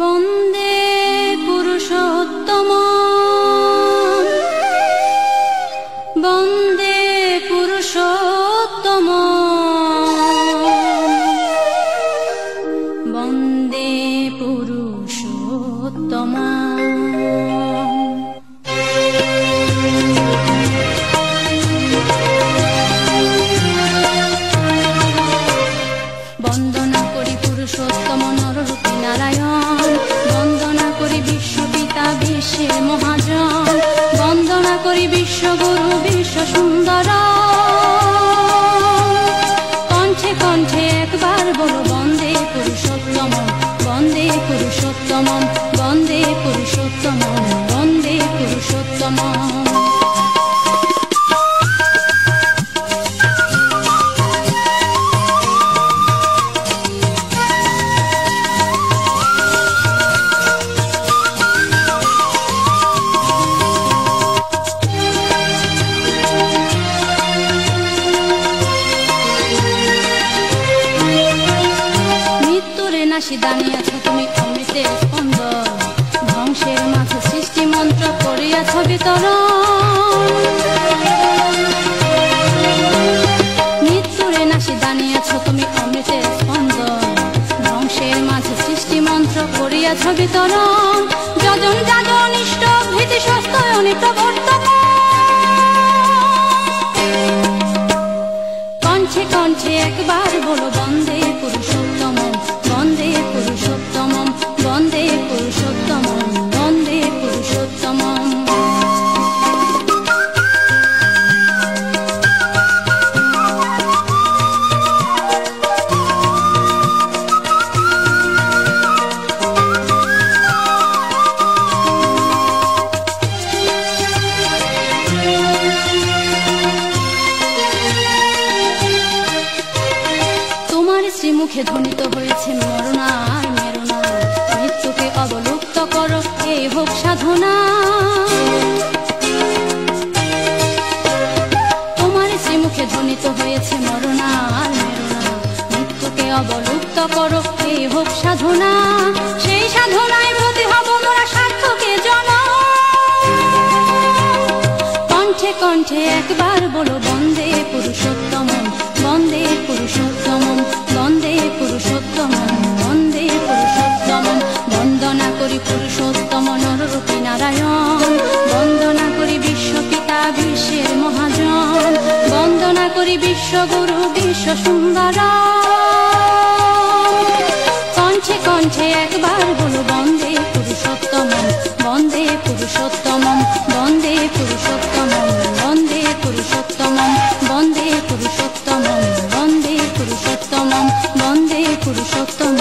বন্দে পুরুষোত্তম বন্দে পুরুষোত্তম বন্দে পুরুষোত্তম। বন্দনা করি পুরুষোত্তম নররূপী নারায়ণ, বন্দনা করি বিশ্বপিতা বিশ্বের মহাজন, বন্দনা করি বিশ্বগুরু বিশ্ব সুন্দর। কণ্ঠে কণ্ঠে একবার বলো বন্দে পুরুষোত্তম বন্দে পুরুষোত্তম বন্দে পুরুষোত্তম বন্দে পুরুষোত্তম। নাশি দাঁড়িয়েছ তুমি অমৃতের স্পন্দন, ধ্বংসের মাঝে সৃষ্টি মন্ত্র করিয়াছ বিতরণ। মৃত্যুরে নাশি দাঁড়িয়েছ তুমি অমৃতের স্পন্দন, ধ্বংসের মাঝে সৃষ্টি মন্ত্র করিয়াছ বিতরণ। যজন যাজন ইষ্ট ভীতি সস্তয়নি প্রবর্তন। কণ্ঠে কণ্ঠে একবার বলো বন্দে পুরুষোত্তম বন্দে পুরুষোত্তম বন্দে পুরুষোত্তম বন্দে পুরুষোত্তম। শ্রীমুখে ধ্বনিত হয়েছে মরণা আর মেরুনা, মৃত্যুকে অবলুপ্ত করো এই হোক সাধনা। তোমার শ্রীমুখে ধ্বনিত হয়েছে মরণা আর মেরুনা, মৃত্যুকে অবলুপ্ত করো এই হোক সাধনা। সেই সাধনায় ব্রতী হব মোরা সার্থকে জন। কণ্ঠে কণ্ঠে একবার বলো বন্দে পুরুষোত্তম বন্দে পুরুষোত্তম বন্দে পুরুষোত্তম বন্দে পুরুষোত্তম। বন্দনা করি পুরুষোত্তম নররূপী নারায়ণ, বন্দনা করি বিশ্বপিতা বিশ্বের মহাজন, বন্দনা করি বিশ্বগুরু বিশ্ব সুন্দর। কণ্ঠে কণ্ঠে একবার বলো বন্দে পুরুষোত্তম বন্দে পুরুষোত্তম বন্দে পুরুষোত্তম বন্দে পুরুষোত্তম বন্দে পুরুষোত্তম বন্দে পুরুষোত্তম বন্দে পুরুষোত্তম।